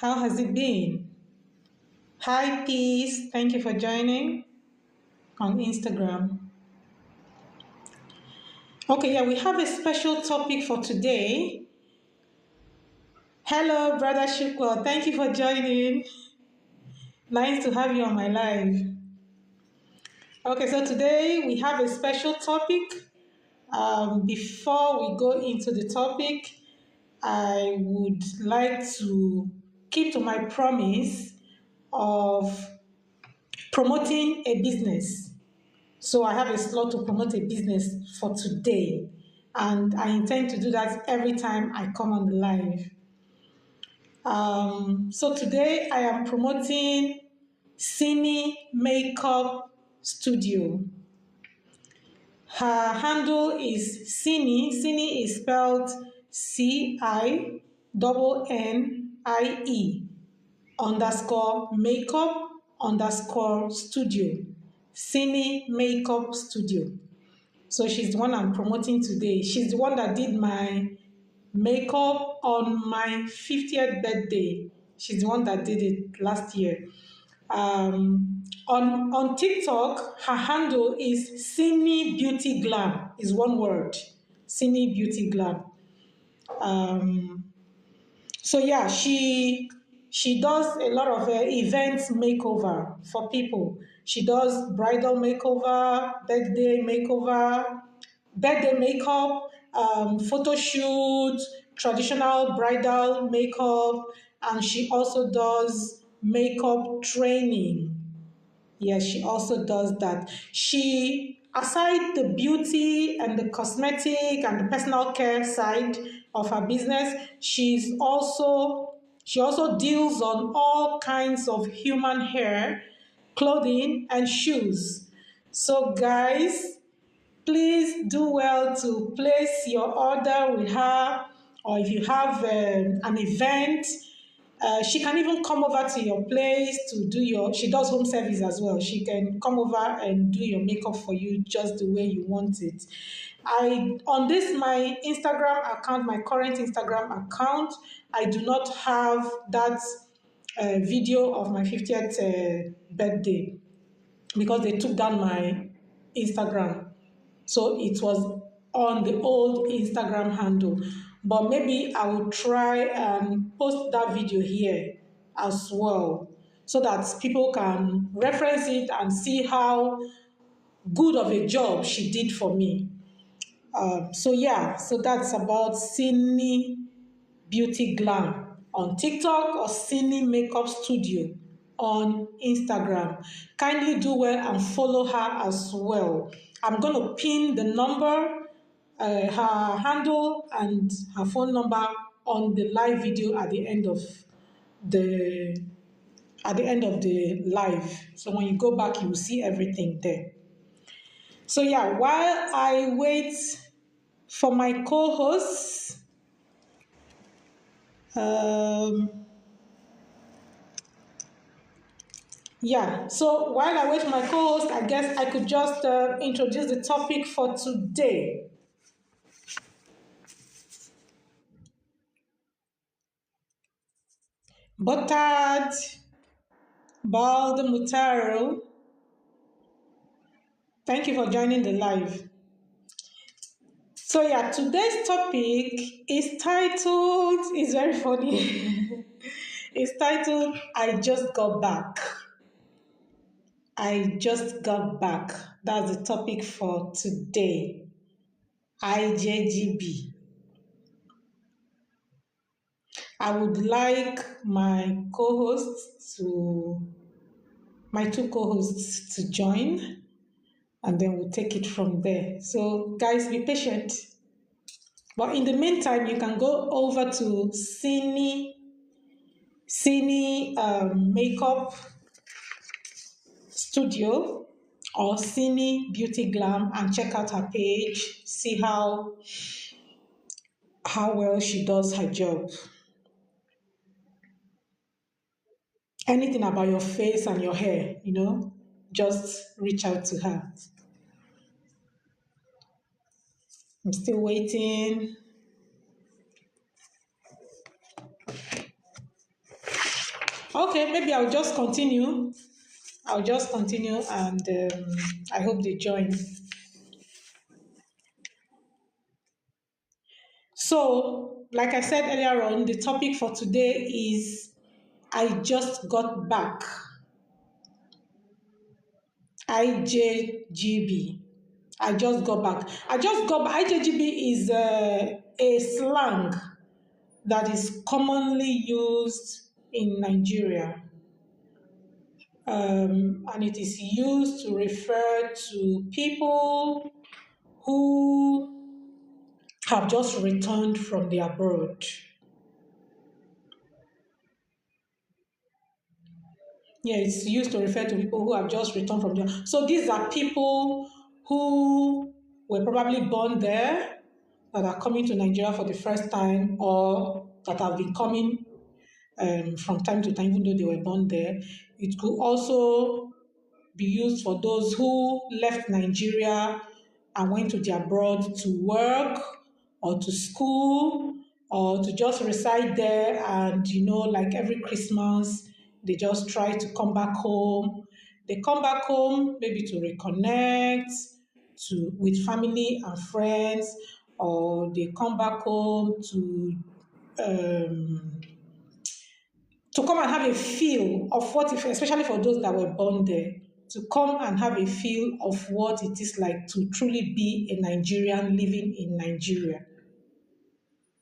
How has it been? Hi, Peace. Thank you for joining on Instagram. Okay, yeah, we have a special topic for today. Hello, Brother Shukwa. Thank you for joining. Nice to have you on my live. Okay, so today we have a special topic. Before we go into the topic, I would like to keep to my promise of promoting a business. So I have a slot to promote a business for today. And I intend to do that every time I come on the live. So today I am promoting Cine Makeup Studio. Her handle is Cine. Cine is spelled CINNIE underscore makeup underscore studio. Cine Makeup Studio. So she's the one I'm promoting today. She's the one that did my makeup on my 50th birthday. She's the one that did it last year. On TikTok, her handle is Cine Beauty Glam. Is one word. Cine Beauty Glam. So yeah, she does a lot of events makeover for people. She does bridal makeover, birthday makeup, photo shoot, traditional bridal makeup, and she also does makeup training. Yes, she also does that. She, aside the beauty and the cosmetic and the personal care side of her business, she also deals on all kinds of human hair, clothing, and shoes. So, guys, please do well to place your order with her, or if you have an event, she can even come over to your place to do she does home service as well. She can come over and do your makeup for you just the way you want it. On this, my Instagram account, my current Instagram account, I do not have that video of my 50th birthday because they took down my Instagram. So it was on the old Instagram handle. But maybe I will try and post that video here as well so that people can reference it and see how good of a job she did for me. So yeah, so that's about Cine Beauty Glam on TikTok or Cine Makeup Studio on Instagram. Kindly do well and follow her as well. I'm going to pin the number, her handle, and her phone number on the live video the at the end of the live. So when you go back, you will see everything there. So yeah, while I wait for my co-hosts, um, yeah, so while I wait for my co-host, I guess I could just introduce the topic for today. Botad Baldemutaro, thank you for joining the live. So yeah, today's topic is very funny. It's titled, I Just Got Back. I just got back. That's the topic for today. IJGB. I would like my two co-hosts to join, and then we'll take it from there. So guys, be patient. But in the meantime, you can go over to Cine Makeup Studio or Cine Beauty Glam and check out her page, see how well she does her job. Anything about your face and your hair, just reach out to her. I'm still waiting. Okay, maybe I'll just continue. I'll just continue, and I hope they join. So, like I said earlier on, the topic for today is I just got back. IJGB. I just got back. I just got back. IJGB is a slang that is commonly used in Nigeria. And it is used to refer to people who have just returned from the abroad. Yeah, it's used to refer to people who have just returned from there. So these are people who were probably born there that are coming to Nigeria for the first time or that have been coming from time to time, even though they were born there. It could also be used for those who left Nigeria and went to the abroad to work or to school or to just reside there, and like every Christmas they just try to come back home. They come back home maybe to reconnect with family and friends, or they come back home um, to come and have a feel of what if, especially for those that were born there, to come and have a feel of what it is like to truly be a Nigerian living in Nigeria.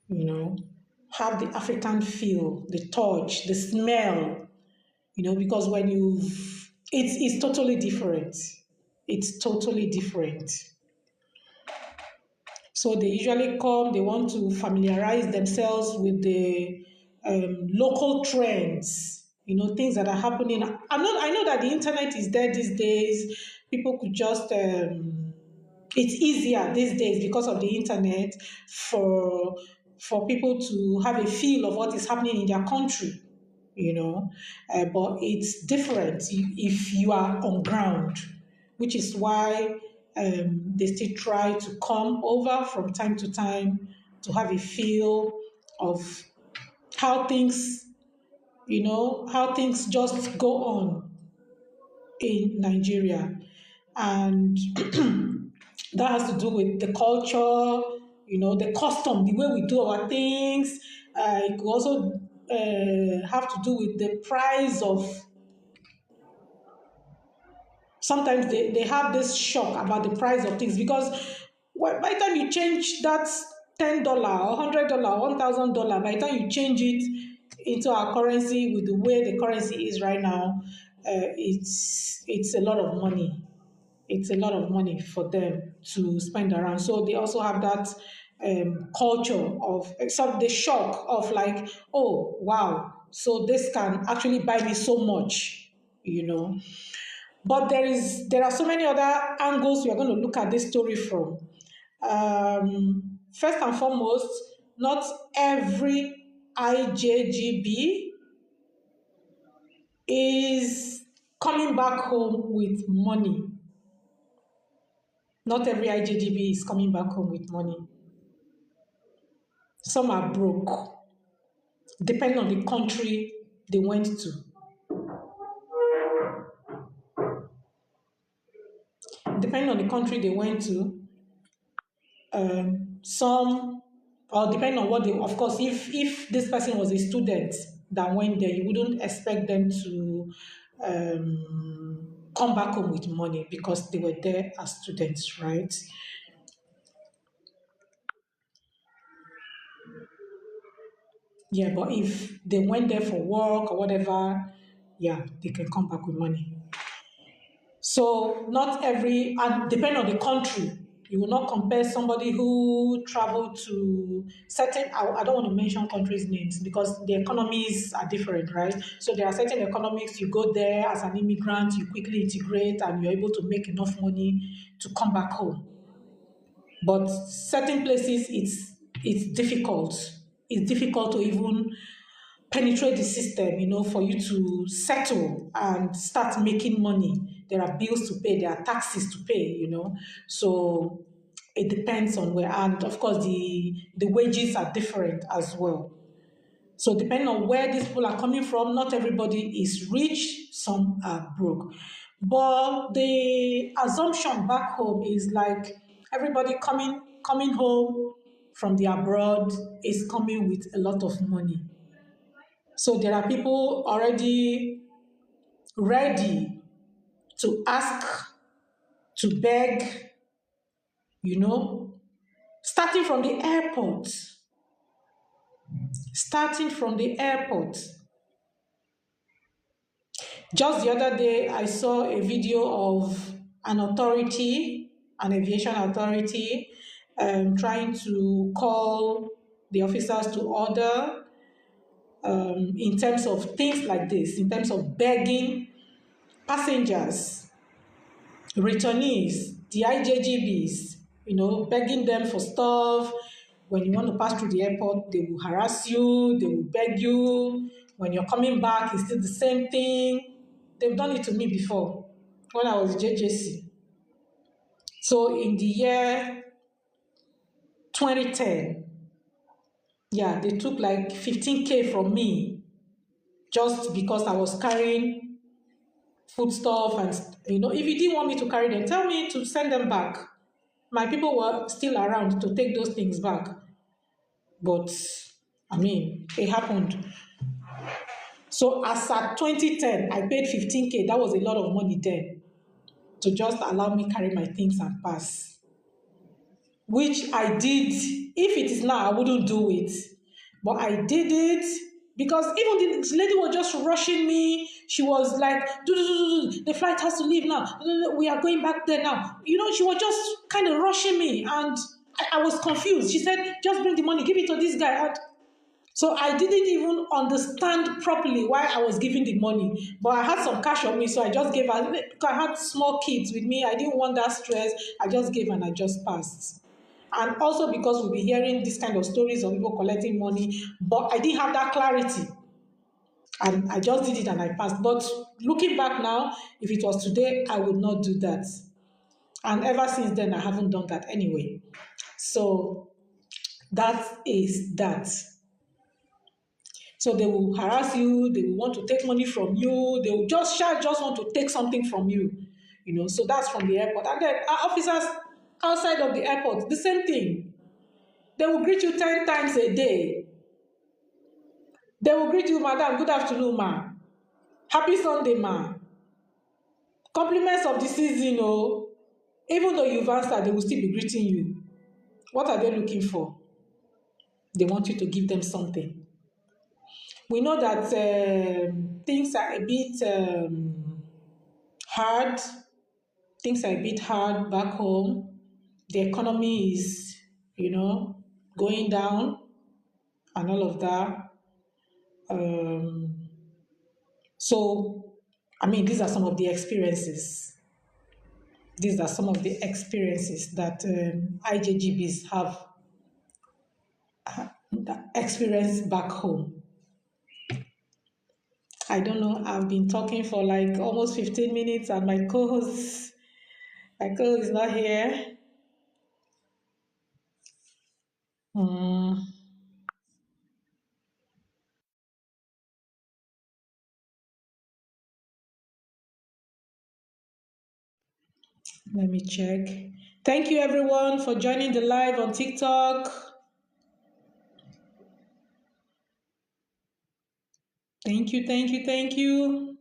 You know, have the African feel, the touch, the smell. Because when it's totally different. It's totally different. So they usually come, they want to familiarize themselves with the local trends, things that are happening. I know that the internet is there these days. People could just, it's easier these days because of the internet for people to have a feel of what is happening in their country, but it's different if you are on ground, which is why they still try to come over from time to time to have a feel of how things, how things just go on in Nigeria. And that has to do with the culture, the custom, the way we do our things. It could also have to do with the price of, sometimes they have this shock about the price of things, because by the time you change that $10 or $100 or $1,000, by the time you change it into our currency with the way the currency is right now, it's a lot of money. It's a lot of money for them to spend around. So they also have that culture of the shock of like, oh wow, so this can actually buy me so much, but there are so many other angles we are going to look at this story from. First and foremost, not every IJGB is coming back home with money. Not every IJGB is coming back home with money. Some are broke, depending on the country they went to. Depending on the country they went to, some, or depending on what they, of course, if this person was a student that went there, you wouldn't expect them to come back home with money because they were there as students, right? Yeah, but if they went there for work or whatever, yeah, they can come back with money. So not every, and depend on the country. You will not compare somebody who traveled to certain, I don't want to mention countries' names because the economies are different, right? So there are certain economics, you go there as an immigrant, you quickly integrate and you're able to make enough money to come back home. But certain places, it's difficult. It's difficult to even penetrate the system, for you to settle and start making money. There are bills to pay, there are taxes to pay, So it depends on where, and of course the wages are different as well. So depending on where these people are coming from, not everybody is rich, some are broke. But the assumption back home is like everybody coming home from the abroad is coming with a lot of money. So there are people already ready to ask, to beg, you know, starting from the airport. Starting from the airport. Just the other day, I saw a video of an authority, an aviation authority, trying to call the officers to order in terms of things like this, in terms of begging passengers, returnees, the Ijgbs, begging them for stuff. When you want to pass through the airport, they will harass you, they will beg you. When you're coming back, it's still the same thing. They've done it to me before when I was JJC. So in the year 2010, yeah, they took like 15K from me just because I was carrying foodstuff and if you didn't want me to carry them, tell me to send them back. My people were still around to take those things back. But I mean, it happened. So as at 2010, I paid 15K. That was a lot of money then to just allow me carry my things and pass. Which I did. If it is now, I wouldn't do it. But I did it because even the lady was just rushing me. She was like, the flight has to leave now. We are going back there now. She was just kind of rushing me. And I was confused. She said, just bring the money, give it to this guy. And so I didn't even understand properly why I was giving the money. But I had some cash on me, so I just gave her. I had small kids with me. I didn't want that stress. I just gave and I just passed. And also because we'll be hearing this kind of stories of people collecting money, but I didn't have that clarity. And I just did it and I passed. But looking back now, if it was today, I would not do that. And ever since then, I haven't done that anyway. So that is that. So they will harass you, they will want to take money from you, they will just want to take something from you. So that's from the airport. And then our officers outside of the airport, the same thing. They will greet you 10 times a day. They will greet you, madam, good afternoon, ma. Happy Sunday, ma. Compliments of the season, oh. Even though you've answered, they will still be greeting you. What are they looking for? They want you to give them something. We know that things are a bit hard. Things are a bit hard back home. The economy is, going down and all of that. Um, so, I mean, these are some of the experiences. These are some of the experiences that IJGBs have experienced back home. I don't know, I've been talking for like almost 15 minutes and my co-host is not here. Hmm. Let me check. Thank you everyone for joining the live on TikTok. Thank you, thank you, thank you.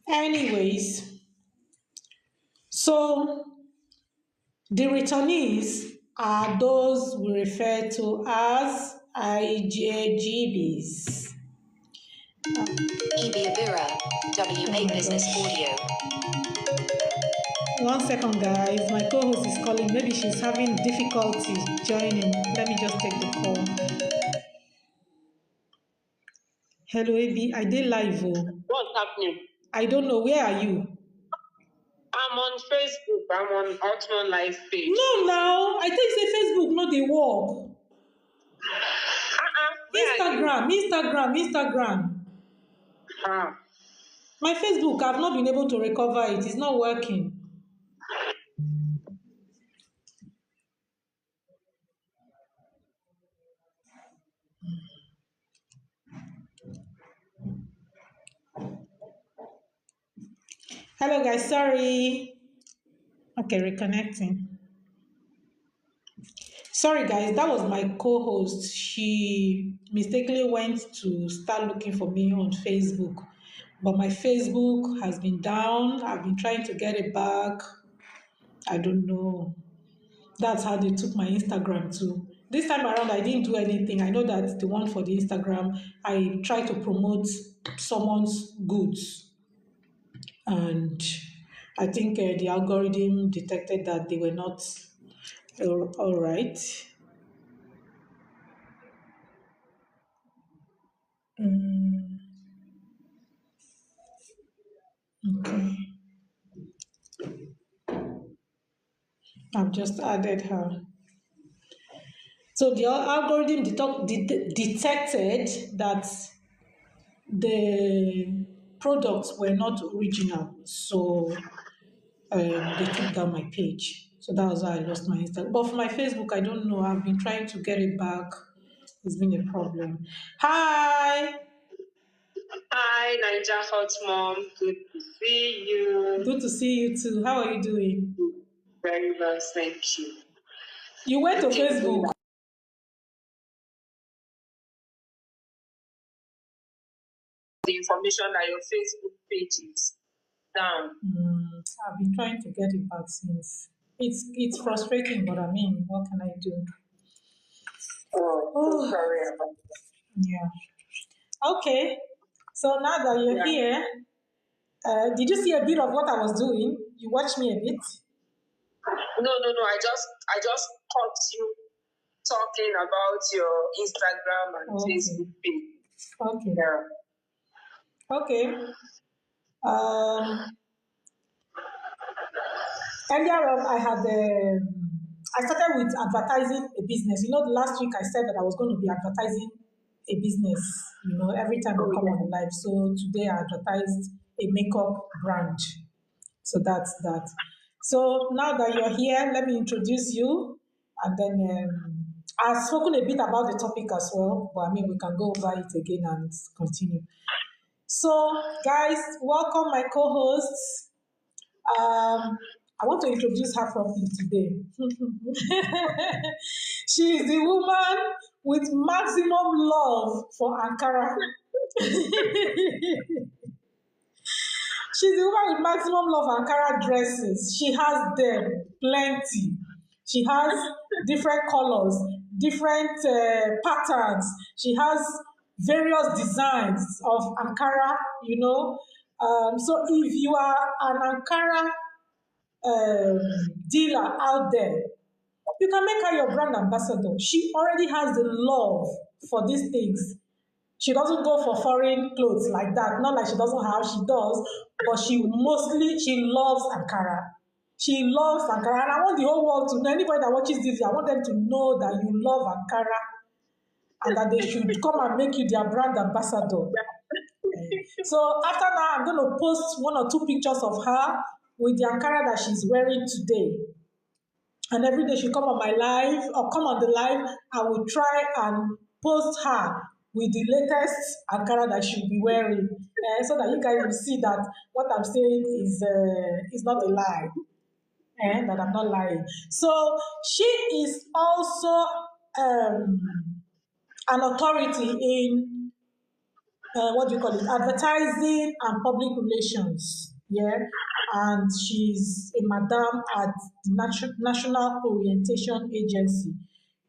Anyways, so the returnees are those we refer to as IJGBs. Ibiabura, WA Business Audio. 1 second, guys. My co-host is calling. Maybe she's having difficulty joining. Let me just take the call. Hello, AB. I did live. Oh. What's happening? I don't know. Where are you? I'm on Facebook. I'm on Altman Life page. No, now I think say Facebook no dey work. Where are you? Instagram. Ah. My Facebook, I've not been able to recover it. It's not working. Hello, guys. Sorry. Okay, reconnecting. Sorry, guys. That was my co-host. She mistakenly went to start looking for me on Facebook, but my Facebook has been down. I've been trying to get it back. I don't know. That's how they took my Instagram too. This time around, I didn't do anything. I know that the one for the Instagram, I tried to promote someone's goods, and I think the algorithm detected that they were not all right. Mm, okay, I've just added her. So the algorithm detected that the products were not original, so they took down my page. So that was how I lost my Instagram. But for my Facebook, I don't know. I've been trying to get it back. It's been a problem. Hi. Hi, Niger Hot Mom. Good to see you. Good to see you too. How are you doing? Very well, thank you. You went to Looking Facebook. good. The information that your Facebook page is down. I've been trying to get it back since. It's frustrating, but I mean, what can I do? Oh, so Oh, sorry about that. yeah. Okay. So now that you're Yeah. here, did you see a bit of what I was doing? You watched me a bit. No. I just caught you talking about your Instagram and Okay. Facebook page. Okay. Yeah. Okay. Um, Earlier on, I started with advertising a business. You know, last week I said that I was going to be advertising a business, every time I Oh, come on yeah. the live. So today I advertised a makeup brand. So that's that. So now that you're here, let me introduce you. And then I've spoken a bit about the topic as well, but I mean, we can go over it again and continue. So, guys, welcome my co hosts. I want to introduce her properly today. She is the woman with maximum love for Ankara. She's the woman with maximum love for Ankara dresses. She has them plenty. She has different colors, different patterns. She has various designs of Ankara. So if you are an Ankara dealer out there, you can make her your brand ambassador. She already has the love for these things. She doesn't go for foreign clothes like that. Not like she doesn't have, she does, but she loves Ankara. She loves Ankara. And I want the whole world to know, anybody that watches this, I want them to know that you love Ankara and that they should come and make you their brand ambassador. So after now, I'm going to post one or two pictures of her with the Ankara that she's wearing today. And every day she come on my live or come on the live, I will try and post her with the latest Ankara that she'll be wearing, so that you guys will see that what I'm saying is not a lie, that I'm not lying. So she is also an authority in what do you call it, advertising and public relations. Yeah, and she's a madam at the National Orientation Agency.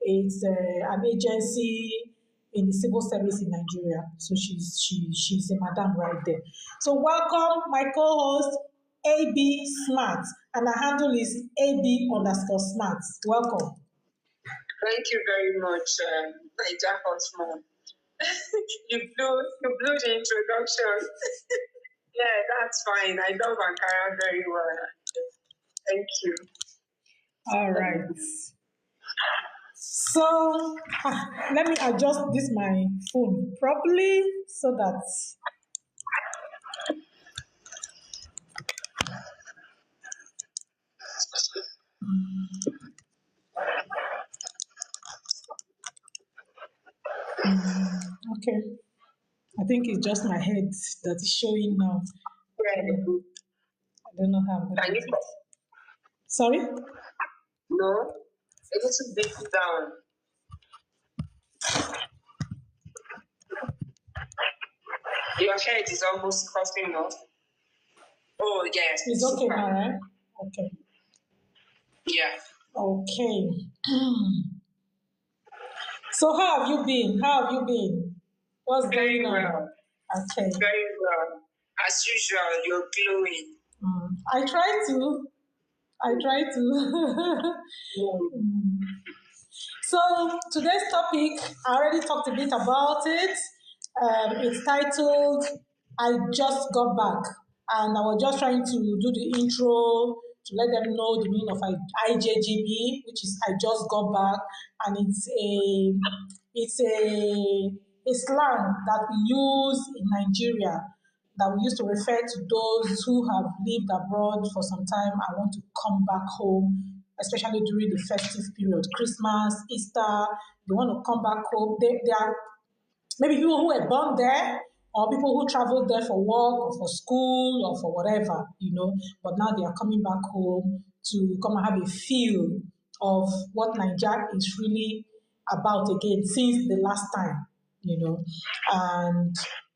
It's an agency in the civil service in Nigeria. So she's a madam right there. So welcome my co-host AB Smart, and her handle is AB_Smart. Welcome. Thank you very much, Niger Hot Mom. you blew the introduction. Yeah, that's fine. I love Ankara very well. Thank you. All right. So let me adjust this my phone properly so that okay. I think it's just my head that is showing now. Yeah. I don't know how I'm gonna Can do you it. Sorry? no? A little bit down. Your head is almost coughing off. Oh yes, It's okay super. now, right? Okay. Yeah. Okay. So how have you been? How have you been? What's Very going on? well. Okay. Very well. As usual, you're glowing. I try to. I try to. Mm. So today's topic, I already talked a bit about it. It's titled "I Just Got Back," and I was just trying to do the intro to let them know the meaning of IJGB, which is "I Just Got Back," and it's a slang that we use in Nigeria that we used to refer to those who have lived abroad for some time and want to come back home, especially during the festive period, Christmas, Easter. They want to come back home. They are maybe people who were born there or people who traveled there for work or for school or for whatever, but now they are coming back home to come and have a feel of what Nigeria is really about again since the last time, and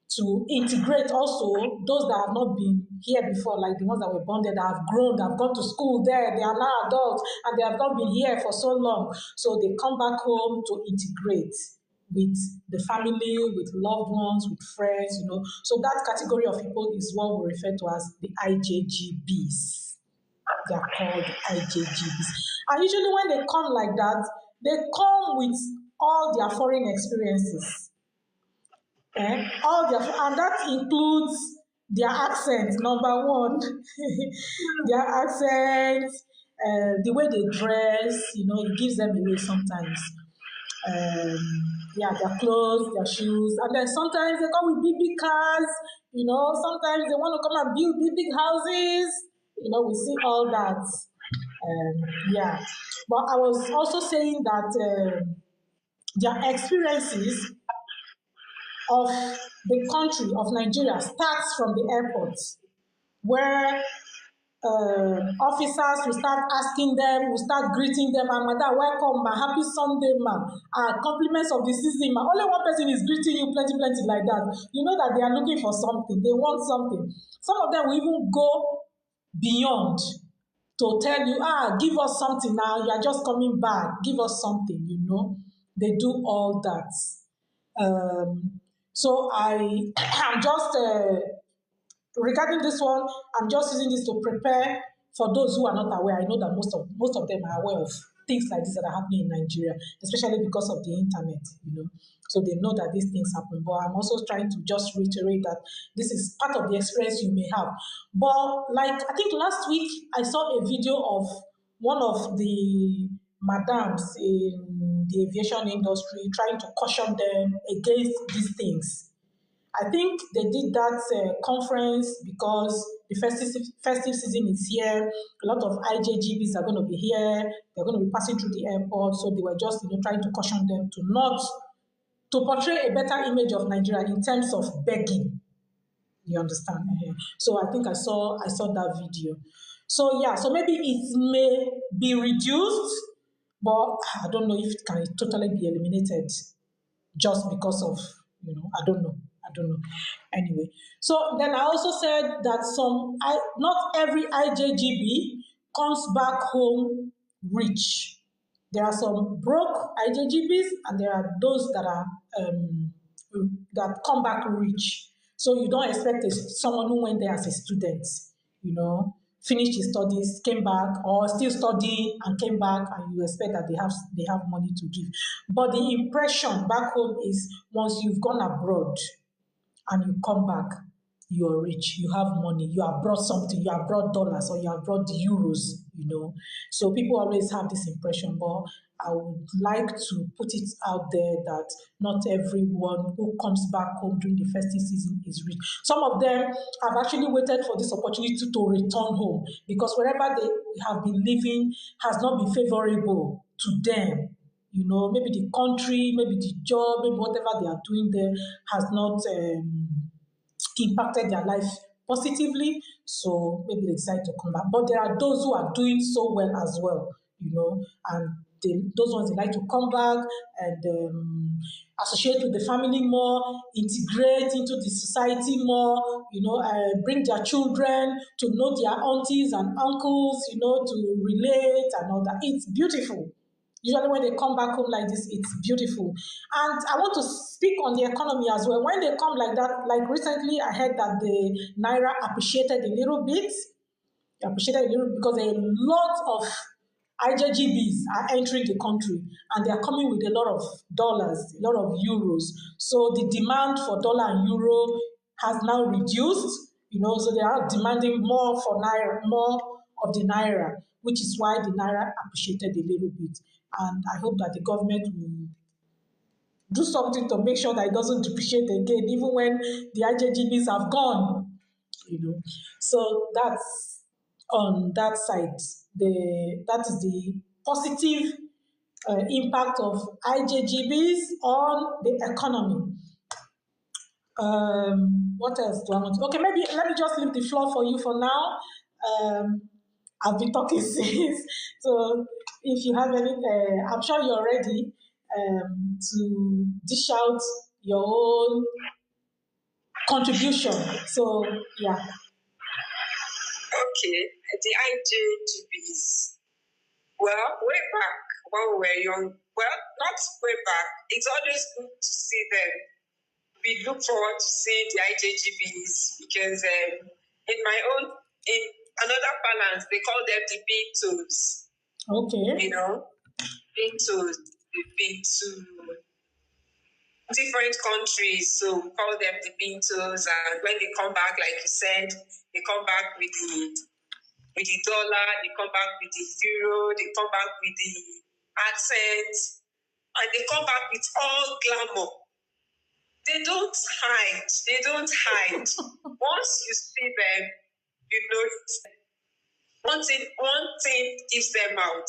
to integrate also those that have not been here before, like the ones that were born there, that have grown, that have gone to school there, they are now adults, and they have not been here for so long. So they come back home to integrate with the family, with loved ones, with friends, So that category of people is what we refer to as the IJGBs. They are called IJGBs. And usually when they come like that, they come with all their foreign experiences. All their, and that includes their accent, number one. Their accent, the way they dress, it gives them away sometimes. Yeah, their clothes, their shoes, and then sometimes they come with big, big cars. Sometimes they want to come and build big, big houses. We see all that. Yeah, but I was also saying that their experiences of the country of Nigeria starts from the airport, where officers will start asking them, will start greeting them, and madam, welcome, ma, happy Sunday, ma, compliments of the season, ma. Only one person is greeting you, plenty, plenty like that. You know that they are looking for something, they want something. Some of them will even go beyond to tell you, give us something now, you are just coming back, give us something, They do all that. So I'm just regarding this one, I'm just using this to prepare for those who are not aware. I know that most of them are aware of things like this that are happening in Nigeria, especially because of the internet. So they know that these things happen. But I'm also trying to just reiterate that this is part of the experience you may have. But like I think last week I saw a video of one of the madams in the aviation industry trying to caution them against these things. I think they did that conference because the festive season is here. A lot of IJGBs are going to be here. They're going to be passing through the airport. So they were just, trying to caution them to not to portray a better image of Nigeria in terms of begging. You understand? So I think I saw that video. So yeah, so maybe it may be reduced, but I don't know if it can totally be eliminated just because of, I don't know. Anyway, so then I also said that not every IJGB comes back home rich. There are some broke IJGBs and there are those that come back rich. So you don't expect someone who went there as a student, finished his studies, came back, or still studying and came back, and you expect that they have money to give. But the impression back home is once you've gone abroad and you come back, you're rich, you have money, you have brought something, you have brought dollars or you have brought euros, So people always have this impression, but I would like to put it out there that not everyone who comes back home during the festive season is rich. Some of them have actually waited for this opportunity to return home because wherever they have been living has not been favorable to them. Maybe the country, maybe the job, maybe whatever they are doing there has not impacted their life positively, so maybe they decide to come back. But there are those who are doing so well as well, and those ones they like to come back and associate with the family more, integrate into the society more, bring their children to know their aunties and uncles, to relate and all that. It's beautiful. Usually, when they come back home like this, it's beautiful. And I want to speak on the economy as well. When they come like that, like recently, I heard that the naira appreciated a little bit. It appreciated a little because a lot of Ijgbs are entering the country and they are coming with a lot of dollars, a lot of euros. So the demand for dollar and euro has now reduced, so they are demanding more for naira, more of the naira, which is why the naira appreciated a little bit. And I hope that the government will do something to make sure that it doesn't depreciate again, even when the IJGBs have gone. So that's on that side. That is the positive impact of IJGBs on the economy. What else do I want to? Okay, maybe let me just leave the floor for you for now. I've been talking since, so if you have any, I'm sure you're ready to dish out your own contribution. So yeah. Okay, the IJGBs. Well, way back when we were young, well, not way back, it's always good to see them. We look forward to seeing the IJGBs because in another balance, they call them the big toes. Okay. Big toes. They've been to different countries, so we call them the big toes. And when they come back, like you said, they come back with the dollar, they come back with the euro, they come back with the accent, and they come back with all glamour. They don't hide. They don't hide. Once you see them, you know it's one thing gives them out.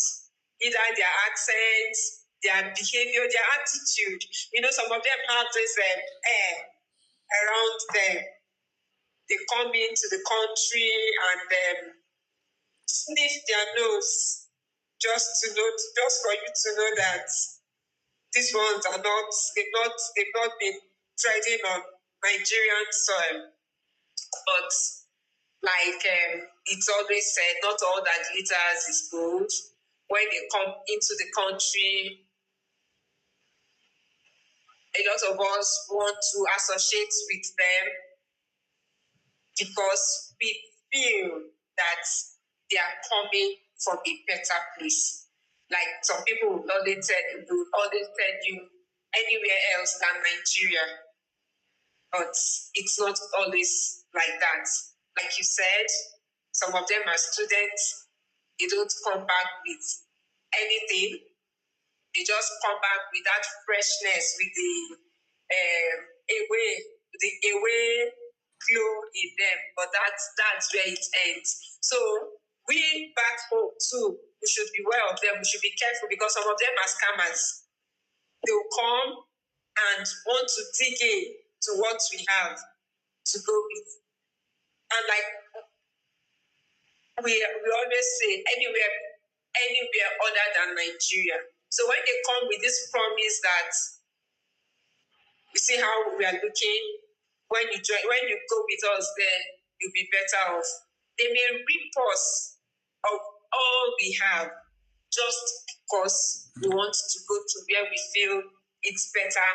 Either their accent, their behavior, their attitude. Some of them have this air around them. They come into the country and sniff their nose just for you to know that these ones they've not been treading on Nigerian soil. But like it's always said, not all that glitters is gold. When they come into the country, a lot of us want to associate with them because we feel that they are coming from a better place. Like some people will always tell you anywhere else than Nigeria, but it's not always like that. Like you said, some of them are students. They don't come back with anything. They just come back with that freshness, with the away glow in them. But that's where it ends. So we back home too, we should be aware of them. We should be careful because some of them are scammers. They'll come and want to dig in to what we have to go with. And like we always say, anywhere other than Nigeria. So when they come with this promise that you see how we are looking, when you go with us there, you'll be better off. They may rip us of all we have just because we want to go to where we feel it's better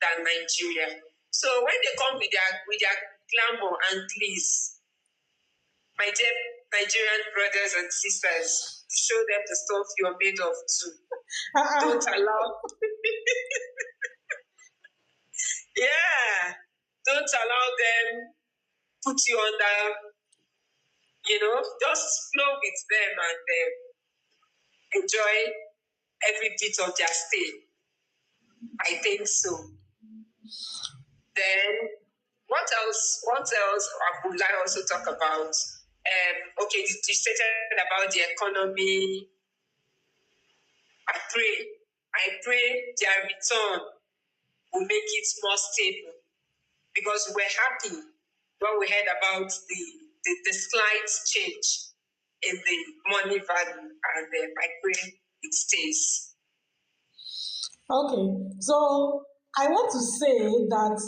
than Nigeria. So when they come with their glamour and glees, my dear Nigerian brothers and sisters, to show them the stuff you're made of too. Don't allow don't allow them put you under just flow with them and enjoy every bit of their stay. I think so. Then what else? Would I also talk about? Okay, you stated about the economy. I pray their return will make it more stable, because we're happy when we heard about the slight change in the money value, and I pray it stays. Okay, so I want to say that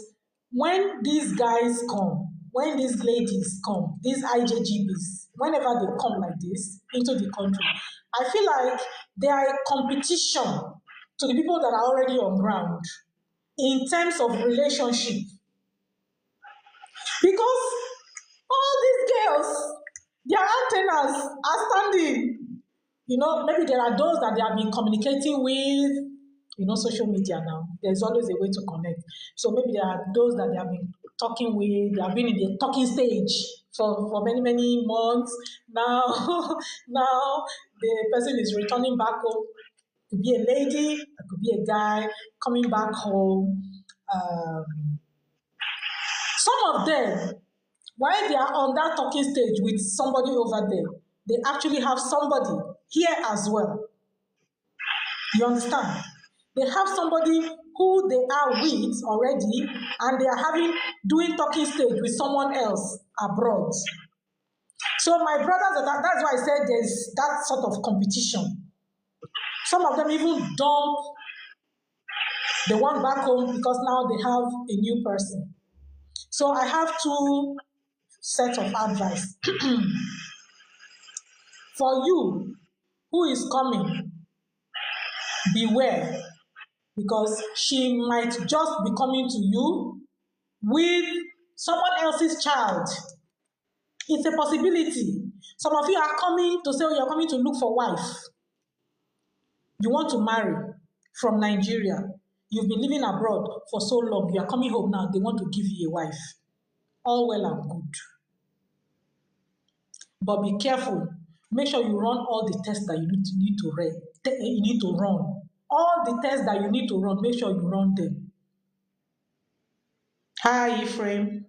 when these guys come, when these ladies come, these IJGBs, whenever they come like this into the country, I feel like they are a competition to the people that are already on ground in terms of relationship. Because all these girls, their antennas are standing. Maybe there are those that they have been communicating with, social media now. There's always a way to connect. So maybe there are those that they have been talking with, they have been in the talking stage for many, many months. Now, now the person is returning back home. It could be a lady, it could be a guy coming back home. Some of them, while they are on that talking stage with somebody over there, they actually have somebody here as well. You understand? They have somebody who they are with already, and they are doing talking stage with someone else abroad. So my brothers, that's why I said there's that sort of competition. Some of them even dump the one back home because now they have a new person. So I have two sets of advice. For you who is coming, beware, because she might just be coming to you with someone else's child. It's a possibility. Some of you are coming to say, you're coming to look for wife. You want to marry from Nigeria. You've been living abroad for so long. You are coming home now. They want to give you a wife. All well and good. But be careful. Make sure you run all the tests that you need to run. All the tests that you need to run, make sure you run them. Hi, Ephraim.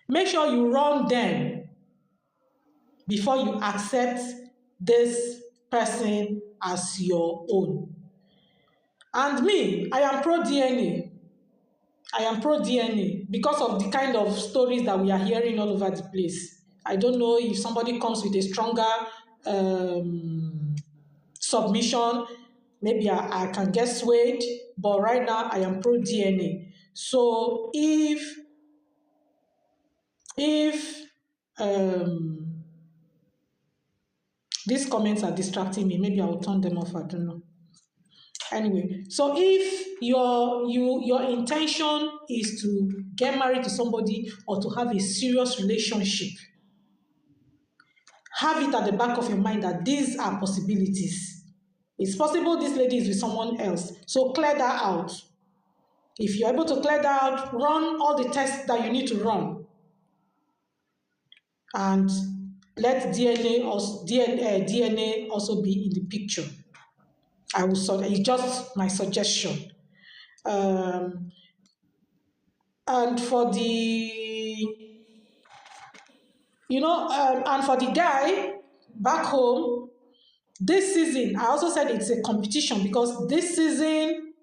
Make sure you run them before you accept this person as your own. And me, I am pro DNA. I am pro DNA because of the kind of stories that we are hearing all over the place. I don't know if somebody comes with a stronger submission, maybe I can get swayed, but right now I am pro DNA. So if these comments are distracting me, maybe I will turn them off, I don't know. Anyway, so if your intention is to get married to somebody or to have a serious relationship, have it at the back of your mind that these are possibilities. It's possible this lady is with someone else, so clear that out. If you're able to clear that out, run all the tests that you need to run, and let DNA also be in the picture. It's just my suggestion. And for the and for the guy back home, this season, I also said it's a competition because this season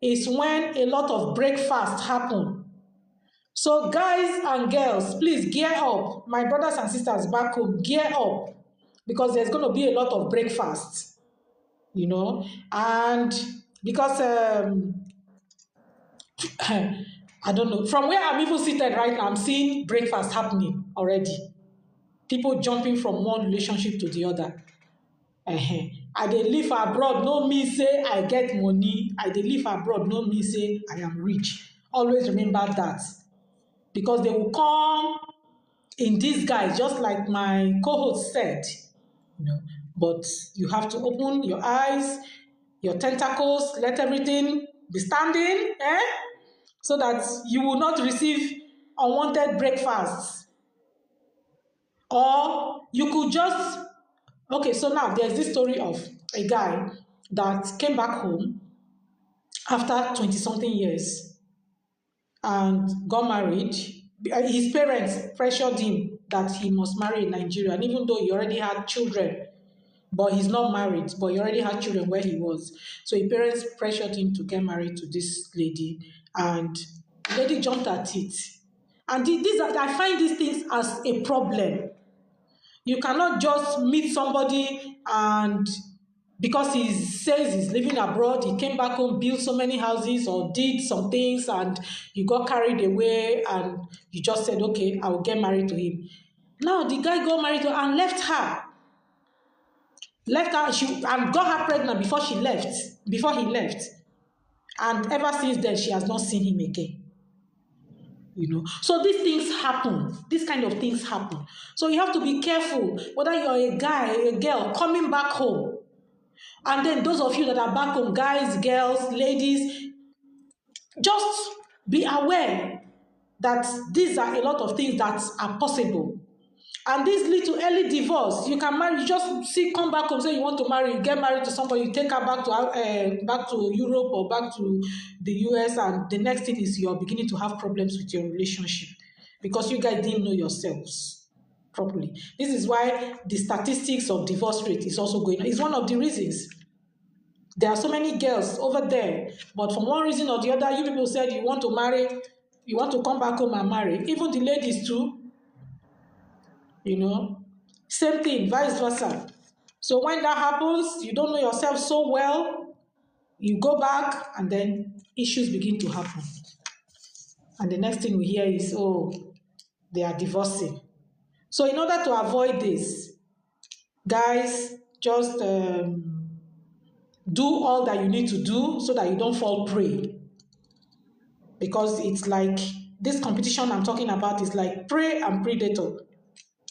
is when a lot of breakfast happen. So guys and girls, please gear up. My brothers and sisters back home, gear up, because there's going to be a lot of breakfast, and because I don't know, from where I'm even seated right now, I'm seeing breakfast happening already. People jumping from one relationship to the other. I dey live abroad no mean say I get money. I dey live abroad no mean say I am rich. Always remember that, because they will come in disguise, just like my co-host said. But you have to open your eyes, your tentacles, let everything be standing, so that you will not receive unwanted breakfasts. Or you could just, okay, so now there's this story of a guy that came back home after 20 something years and got married. His parents pressured him that he must marry in Nigeria, and even though he already had children, but he's not married, but he already had children where he was. So his parents pressured him to get married to this lady, and the lady jumped at it. And I find these things as a problem. You cannot just meet somebody and because he says he's living abroad, he came back home, built so many houses or did some things, and you got carried away and you just said, okay, I will get married to him. Now the guy got married to her and left her, and got her pregnant before he left. And ever since then, she has not seen him again. So these things happen. These kind of things happen. So you have to be careful whether you're a guy, a girl coming back home. And then those of you that are back home, guys, girls, ladies, just be aware that these are a lot of things that are possible. And this lead to early divorce. You can marry, you just come back home, say you want to marry, you get married to somebody, you take her back to Europe or back to the US, and the next thing is you're beginning to have problems with your relationship because you guys didn't know yourselves properly. This is why the statistics of divorce rate is also going on. It's one of the reasons. There are so many girls over there, but for one reason or the other, you people said you want to marry, you want to come back home and marry. Even the ladies too, same thing, vice versa. So when that happens, you don't know yourself so well, you go back and then issues begin to happen. And the next thing we hear is, oh, they are divorcing. So in order to avoid this, guys, just do all that you need to do so that you don't fall prey. Because it's like this competition I'm talking about is like prey and predator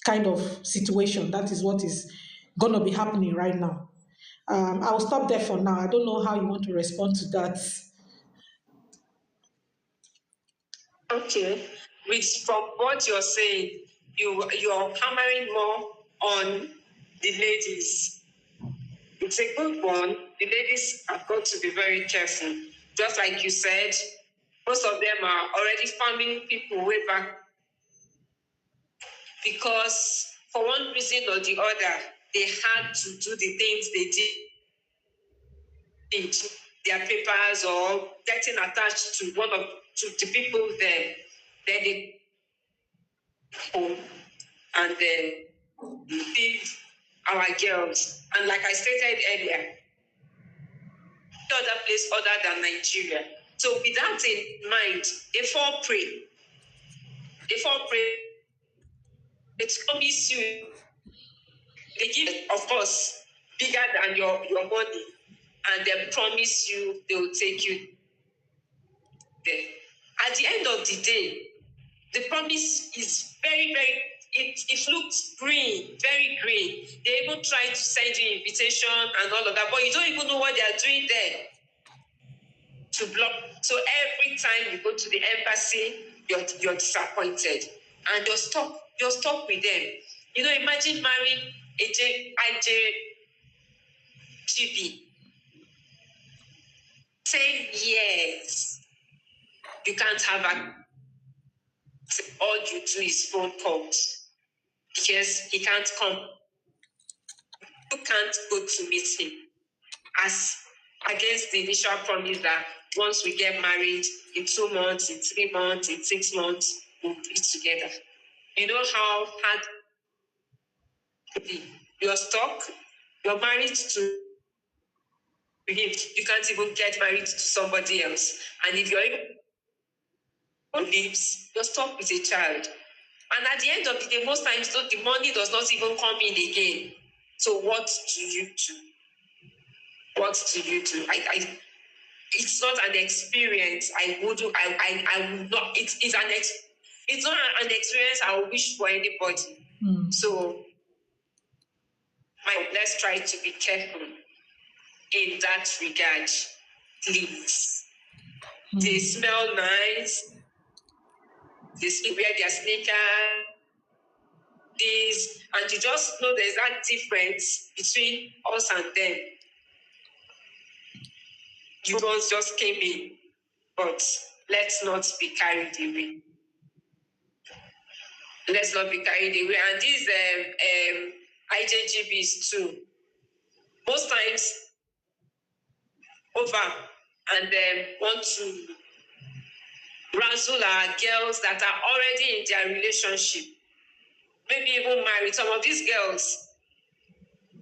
kind of situation. That is what is going to be happening right now. I'll stop there for now. I don't know how you want to respond to that. Okay. From what you're saying, you're hammering more on the ladies. It's a good one. The ladies have got to be very careful. Just like you said, most of them are already farming people way back because for one reason or the other, they had to do the things they did, their papers or getting attached to the people there. Then they home and then leave our girls. And like I stated earlier, no other place other than Nigeria. So with that in mind, they fall prey. They fall prey. They promise you. They give, of course, bigger than your money, and they promise you they will take you there. At the end of the day, the promise is very, very, it looks green, very green. They even try to send you invitation and all of that, but you don't even know what they are doing there to block. So every time you go to the embassy, you're disappointed and you're stuck with them. Imagine marrying Ijgb 10 years. You can't have all you do is phone calls because he can't come. You can't go to meet him as against the initial promise that once we get married in 2 months, in 3 months, in 6 months, we'll be together. You know how hard it be. You're stuck. You're married to him. You can't even get married to somebody else. And if you're even leaves, you're stuck with a child. And at the end of the day, most times the money does not even come in again. So what do you do? What do you do? It's not an experience. I would not. It's not an experience I would wish for anybody. So let's try to be careful in that regard, please. They smell nice. They wear their sneakers. this, and you just know there's that difference between us and them. You ones just came in, but let's not be carried away. Let's not be carried away. And these IJGBs too, most times over and want to razzle our girls that are already in their relationship, maybe even married. Some of these girls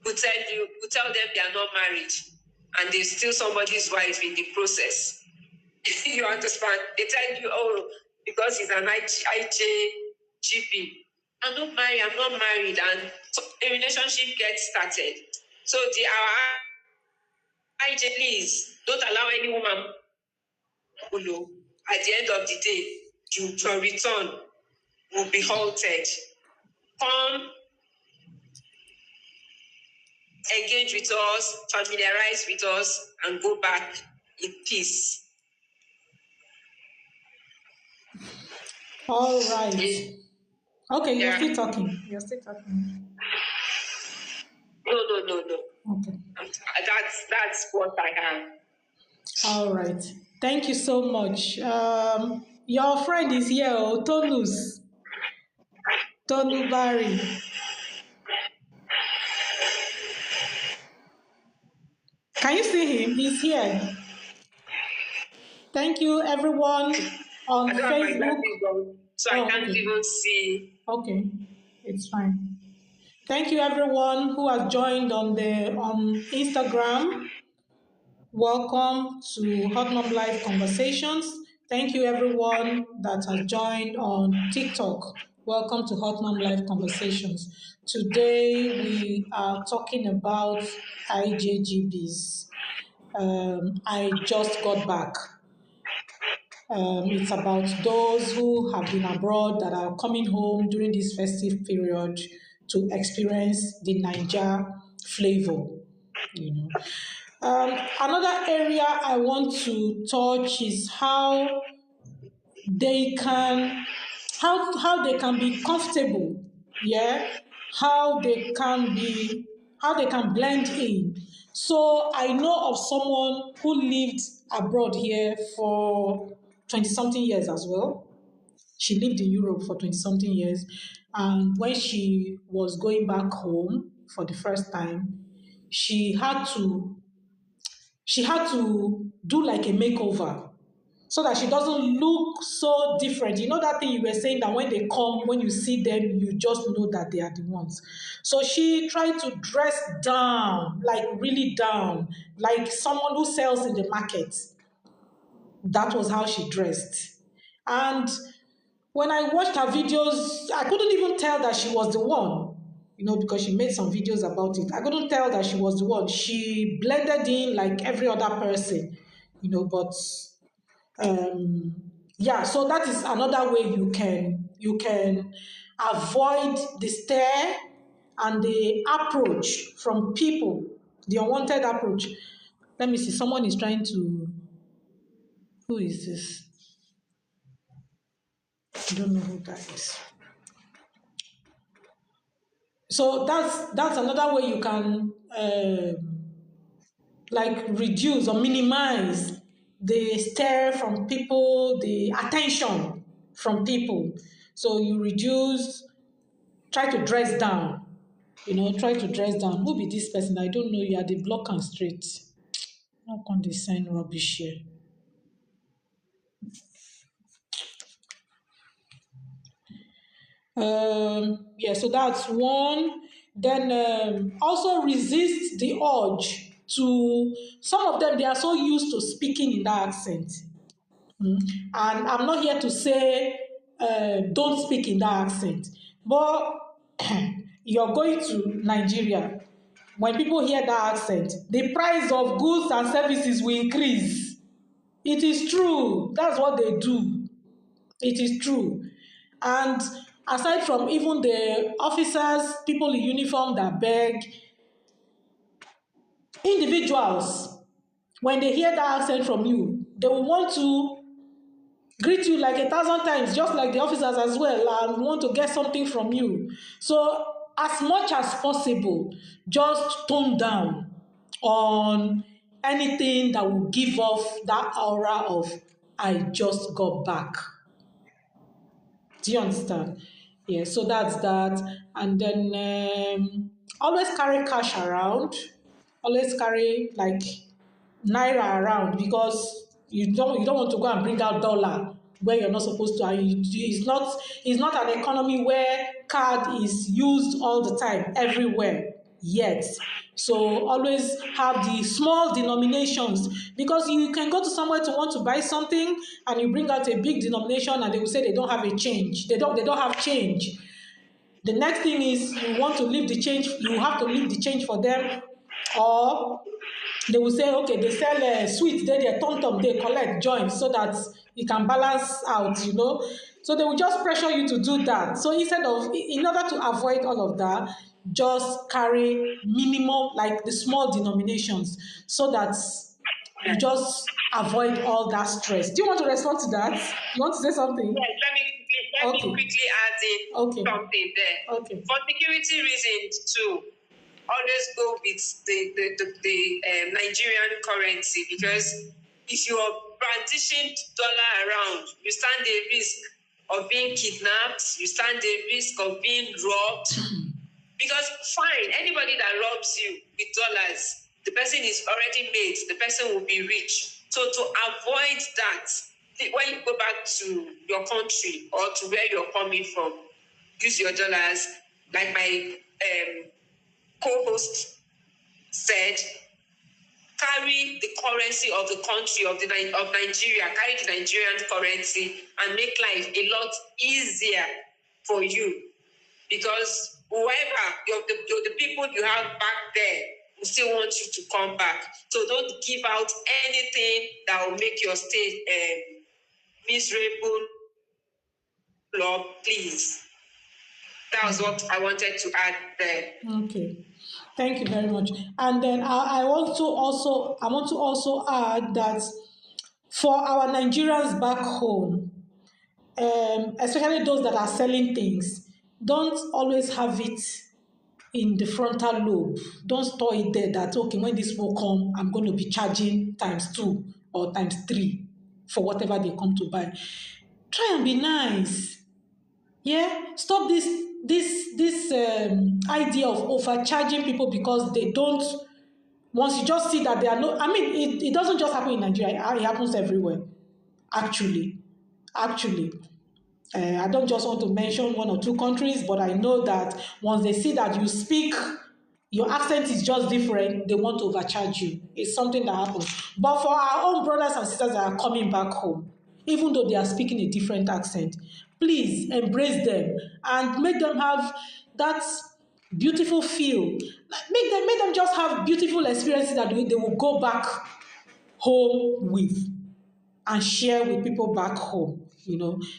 will tell them they are not married, and they're still somebody's wife in the process. You understand? They tell you, oh, because he's an IJGB. I'm not married, and so a relationship gets started. So our IJ, please don't allow any woman follow. At the end of the day, your return will be halted. Come, engage with us, familiarize with us, and go back in peace. All right. Okay, you're Yeah. still talking. You're still talking. No. Okay. That's what I have. All right. Thank you so much. Your friend is here, Tonus. Tonu Barry. Can you see him? He's here. Thank you, everyone on I don't have my Facebook. glasses on, so I can't okay. even see. Okay, it's fine. Thank you, everyone who has joined on Instagram. Welcome to Hotnum Live Conversations. Thank you, everyone that has joined on TikTok. Welcome to Hotnum Live Conversations. Today we are talking about IJGBs. I just got back. It's about those who have been abroad that are coming home during this festive period to experience the Niger flavor. You know. Another area I want to touch is they can how they can be comfortable, yeah, how they can blend in. So I know of someone who lived abroad here for 20 something years as well. She lived in Europe for 20 something years, and when she was going back home for the first time, she had to do like a makeover so that she doesn't look so different. You know that thing you were saying that when they come, when you see them, you just know that they are the ones. So she tried to dress down, like really down, like someone who sells in the market. That was how she dressed. And when I watched her videos, I couldn't even tell that she was the one, because she made some videos about it. I couldn't tell that she was the one. She blended in like every other person, but yeah, so that is another way you can avoid the stare and the approach from people, the unwanted approach. Let me see, someone is trying to, who is this? I don't know who that is. So that's another way you can like reduce or minimize the stare from people, the attention from people. So you try to dress down, try to dress down. Who be this person? I don't know. You are the block and straight. How can they send rubbish here? Yeah, so that's one. Then also resist the urge to, some of them, they are so used to speaking in that accent. And I'm not here to say don't speak in that accent. But you're going to Nigeria. When people hear that accent, the price of goods and services will increase. It is true. That's what they do. It is true. And aside from even the officers, people in uniform that beg, individuals, when they hear that accent from you, they will want to greet you like 1,000 times, just like the officers as well, and want to get something from you. So, as much as possible, just tone down on anything that will give off that aura of I just got back. Do you understand? Yeah, so that's that. And then always carry cash around. Always carry like naira around, because you don't want to go and bring out dollar where you're not supposed to. And it's not an economy where card is used all the time everywhere yet. So always have the small denominations, because you can go to somewhere to want to buy something and you bring out a big denomination and they will say they don't have a change. They don't have change. The next thing is you want to leave the change, you have to leave the change for them, or they will say, okay, they sell sweets, they tom they collect join so that it can balance out. So they will just pressure you to do that. So in order to avoid all of that, just carry minimum, like the small denominations, so that you just avoid all that stress. Do you want to respond to that? You want to say something? Yes, let me quickly add in Okay. something there. Okay. For security reasons too, always go with the Nigerian currency, because if you are brandishing dollar around, you stand a risk of being kidnapped, you stand a risk of being robbed. Because fine, anybody that robs you with dollars, the person is already made, the person will be rich. So to avoid that, when you go back to your country or to where you're coming from, use your dollars. Like my co-host said, carry the currency of the country of Nigeria, carry the Nigerian currency, and make life a lot easier for you. Because whoever the people you have back there will still want you to come back. So don't give out anything that will make your stay miserable, Lord, please. That was what I wanted to add there. Okay. Thank you very much. And then I want to also add that for our Nigerians back home, especially those that are selling things, don't always have it in the frontal lobe. Don't store it there that, okay, when this will come, I'm going to be charging times 2 or times 3 for whatever they come to buy. Try and be nice. Yeah, stop this idea of overcharging people because they don't. Once you just see that they are no, I mean, it doesn't just happen in Nigeria. It happens everywhere. Actually, I don't just want to mention one or two countries, but I know that once they see that you speak, your accent is just different, they want to overcharge you. It's something that happens. But for our own brothers and sisters that are coming back home, even though they are speaking a different accent, please embrace them and make them have that beautiful feel. Make them just have beautiful experiences that they will go back home with and share with people back home.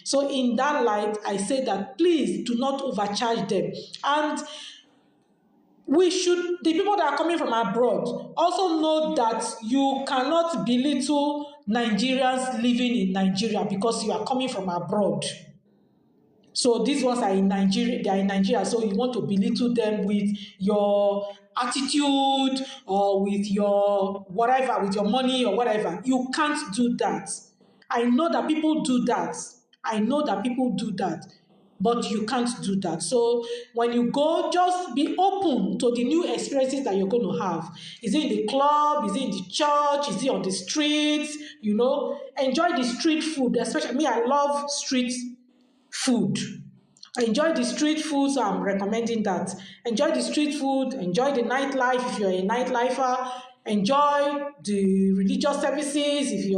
So in that light, I say that please do not overcharge them. And the people that are coming from abroad also know that you cannot belittle Nigerians living in Nigeria because you are coming from abroad. So these ones are in Nigeria, they are in Nigeria, so you want to belittle them with your attitude or with your whatever, with your money or whatever. You can't do that. I know that people do that. But you can't do that. So when you go, just be open to the new experiences that you're going to have. Is it in the club? Is it in the church? Is it on the streets? Enjoy the street food. Especially me, I love street food. Enjoy the street food, so I'm recommending that. Enjoy the street food, enjoy the nightlife if you're a nightlifer, enjoy the religious services if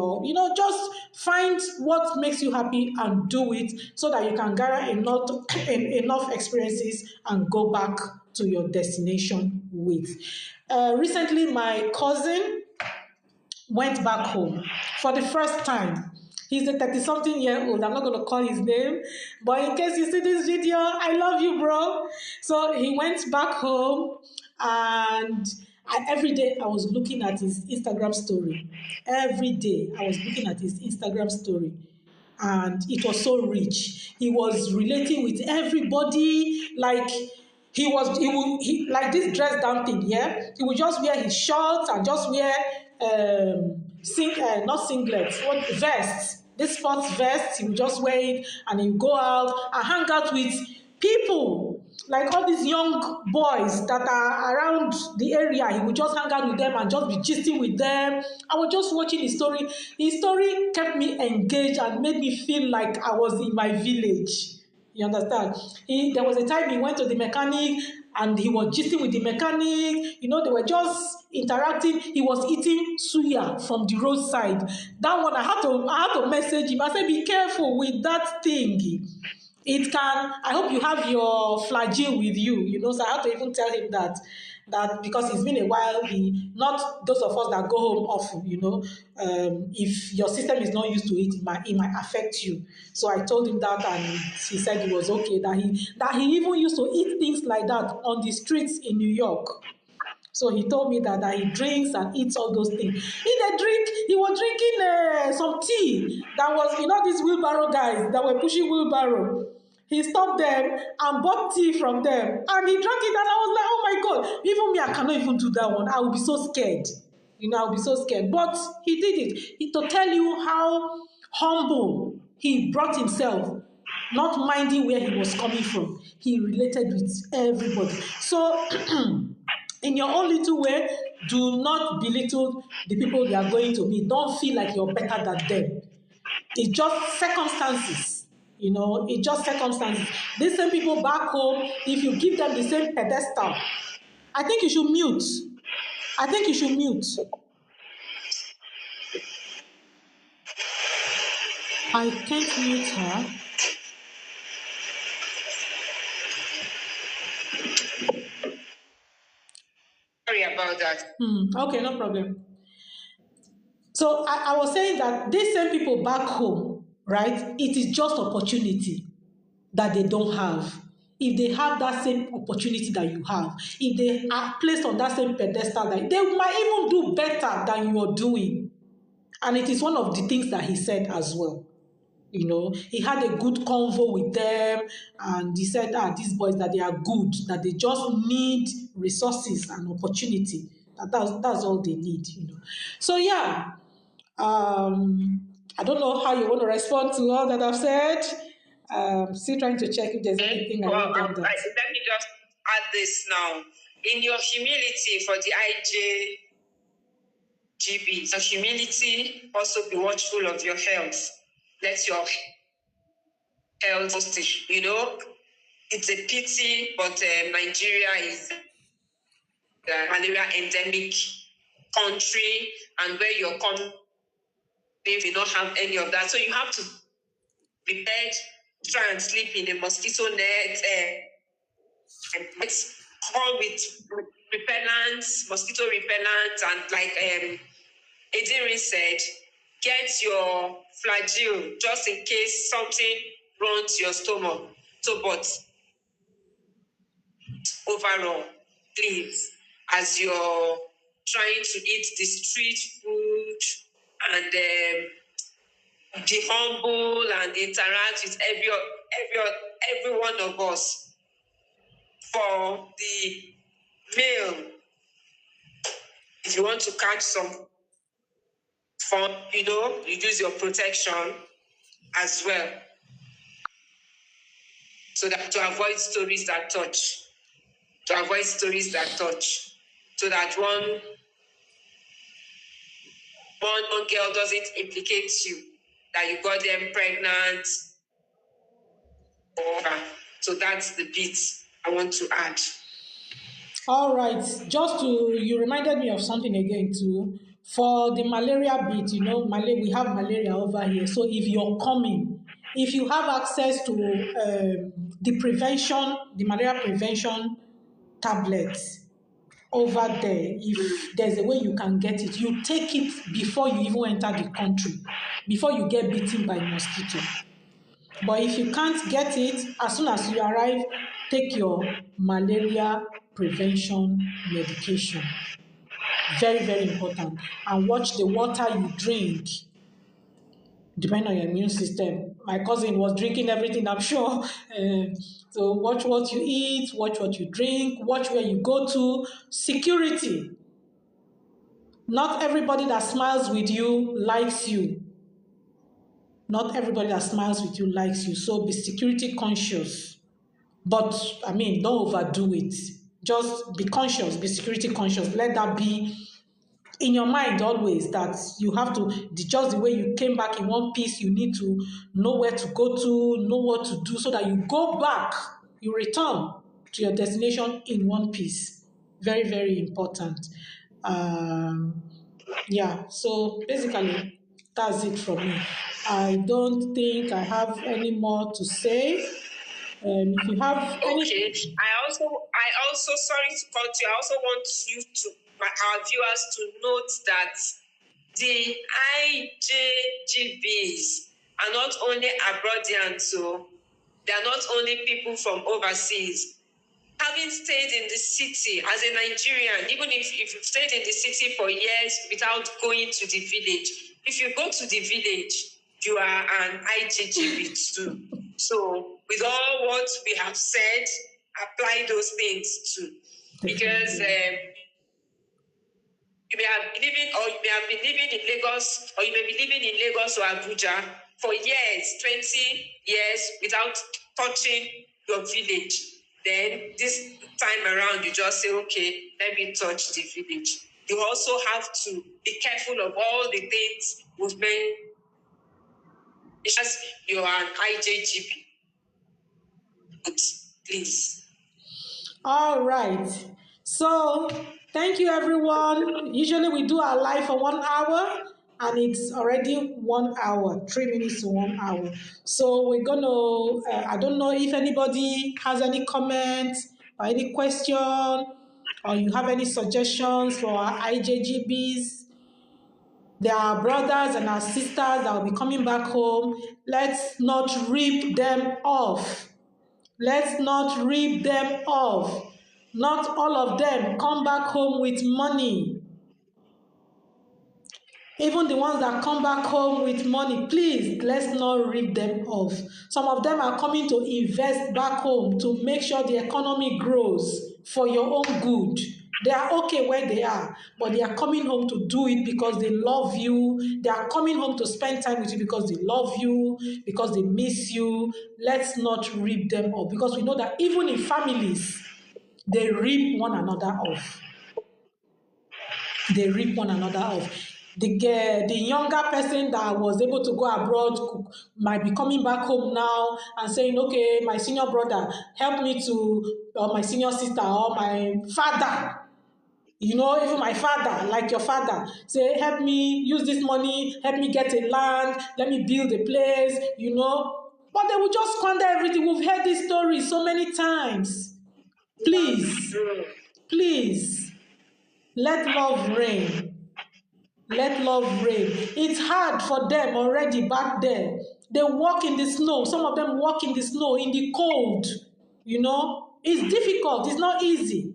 just find what makes you happy and do it so that you can gather enough experiences and go back to your destination with. Recently, my cousin went back home for the first time. He's a 30-something-year-old. I'm not going to call his name. But in case you see this video, I love you, bro. So he went back home, and every day I was looking at his Instagram story. Every day I was looking at his Instagram story. and it was so rich. He was relating with everybody, like like this dress down thing, yeah. He would just wear his shorts and just wear not singlets, what vests. This sports vest, he would just wear it and he would go out and hang out with people like all these young boys that are around the area. He would just hang out with them and just be gisting with them. I was just watching his story. His story kept me engaged and made me feel like I was in my village. You understand? There was a time he went to the mechanic and he was gisting with the mechanic. You know, they were just interacting. He was eating suya from the roadside. That one, I had to message him. I said, be careful with that thing. It can, I hope you have your flagyl with you, you know. So I have to even tell him that because it's been a while, not those of us that go home often, you know, if your system is not used to it, it might affect you. So I told him that, and he said it was okay, that he even used to eat things like that on the streets in New York. So he told me that he drinks and eats all those things. He was drinking some tea that was, you know, these wheelbarrow guys that were pushing wheelbarrow. He stopped them and bought tea from them. And he drank it, and I was like, oh my God, even me, I cannot even do that one. I will be so scared. You know, I'll be so scared. But he did it. To tell you how humble he brought himself, not minding where he was coming from. He related with everybody. So in your own little way, do not belittle the people you are going to meet. Don't feel like you're better than them. It's just circumstances. You know, it's just circumstances. These same people back home, if you give them the same pedestal, I think you should mute. I think you should mute. I can't mute her. Sorry about that. Okay, no problem. So I was saying that these same people back home, right? It is just opportunity that they don't have. If they have that same opportunity that you have, if they are placed on that same pedestal, that they might even do better than you are doing. And it is one of the things that he said as well. You know, he had a good convo with them, and he said, these boys, that they are good, that they just need resources and opportunity. That's all they need, you know. So yeah, I don't know how you want to respond to all that I've said. Still trying to check if there's anything I wrote down. Let me just add this now. In your humility for the Ijgb, so humility, also be watchful of your health. Let your health hostage. You know, it's a pity, but Nigeria is a malaria endemic country, and where you're coming, they will not have any of that. So you have to be prepared, try and sleep in a mosquito net, it's all with repellents, mosquito repellent, and like Adrian said, get your flagyl just in case something runs your stomach. So, but overall, please, as you're trying to eat the street food and be humble and interact with every one of us, for the meal, if you want to catch some fun, you know, you use your protection as well. So that to avoid stories that touch. To avoid stories that touch. So that one girl doesn't implicate you, that you got them pregnant. So that's the bit I want to add. All right, you reminded me of something again too. For the malaria bit, you know, we have malaria over here. So if you're coming, if you have access to the malaria prevention tablets over there, if there's a way you can get it, you take it before you even enter the country, before you get bitten by mosquito. But if you can't get it, as soon as you arrive, take your malaria prevention medication. Very, very important. And watch the water you drink. depending on your immune system. My cousin was drinking everything, I'm sure. So watch what you eat, watch what you drink, watch where you go to. Security. Not everybody that smiles with you likes you. Not everybody that smiles with you likes you. So be security conscious. But I mean, don't overdo it. Just be conscious, be security conscious. Let that be in your mind always, that you have to, just the way you came back in one piece, you need to know where to go to, know what to do, so that you go back, you return to your destination in one piece. Very, very important. Um, yeah, so basically, that's it from me. I don't think I have any more to say. If you have any, Okay. I also sorry to cut you. I also want you to our viewers to note that the IJGBs are not only abroadians, so they are not only people from overseas. Having stayed in the city as a Nigerian, even if you've stayed in the city for years without going to the village, if you go to the village, you are an IGGB too. So, with all what we have said, apply those things too. Because you may have been living, or you may have been living in Lagos, or you may be living in Lagos or Abuja for years, 20 years, without touching your village. Then this time around, you just say, okay, let me touch the village. You also have to be careful of all the things we've mentioned. As you are an IJGP, please. all right. So thank you, everyone. Usually we do our live for 1 hour, and it's already 1 hour, 3 minutes to 1 hour. So we're gonna. I don't know if anybody has any comments or any question, or you have any suggestions for our IJGBs. There are brothers and our sisters that will be coming back home. Let's not rip them off. Let's not rip them off. Not all of them come back home with money. Even the ones that come back home with money, please, let's not rip them off. Some of them are coming to invest back home to make sure the economy grows for your own good. They are okay where they are, but they are coming home to do it because they love you. They are coming home to spend time with you because they love you, because they miss you. Let's not rip them off, because we know that even in families, they rip one another off. They rip one another off. The younger person that was able to go abroad might be coming back home now and saying, okay, my senior brother, help me to, or my senior sister, or my father, even my father, like your father, say, help me use this money, help me get a land, let me build a place. But they will just squander everything. We've heard this story so many times. Please, please, let love reign. Let love reign. It's hard for them already back there. They walk in the snow. Some of them walk in the snow, in the cold. It's difficult. It's not easy.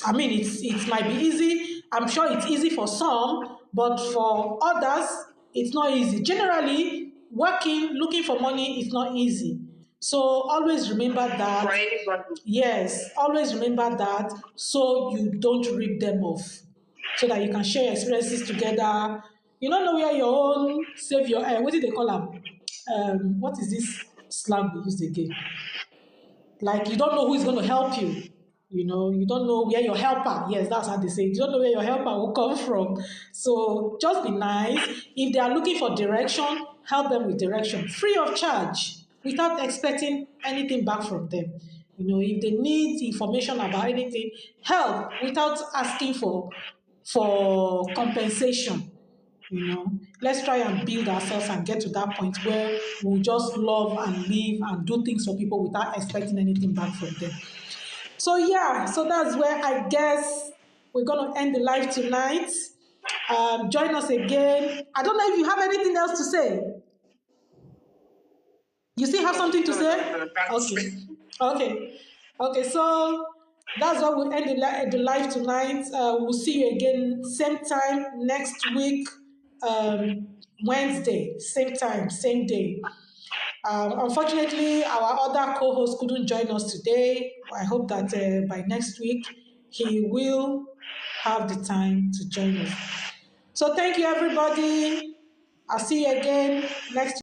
I mean, it might be easy. I'm sure it's easy for some, but for others, it's not easy. Generally, working, looking for money is not easy. So always remember that. For anybody. Yes, always remember that, so you don't rip them off, so that you can share your experiences together. You don't know where your own savior. What did they call them? What is this slang we used again? Like, you don't know who is going to help you. You don't know where your helper, yes, that's how they say it. You don't know where your helper will come from. So just be nice. If they are looking for direction, help them with direction, free of charge, without expecting anything back from them. If they need information about anything, help without asking for compensation. Let's try and build ourselves and get to that point where we'll just love and live and do things for people without expecting anything back from them. So yeah, so that's where I guess we're going to end the live tonight. Join us again. I don't know if you have anything else to say. You still have something to say? Okay, so that's why we'll end the live tonight. We'll see you again same time next week. Wednesday, same time, same day. Unfortunately, our other co-host couldn't join us today. I hope that by next week he will have the time to join us. So thank you, everybody. I'll see you again next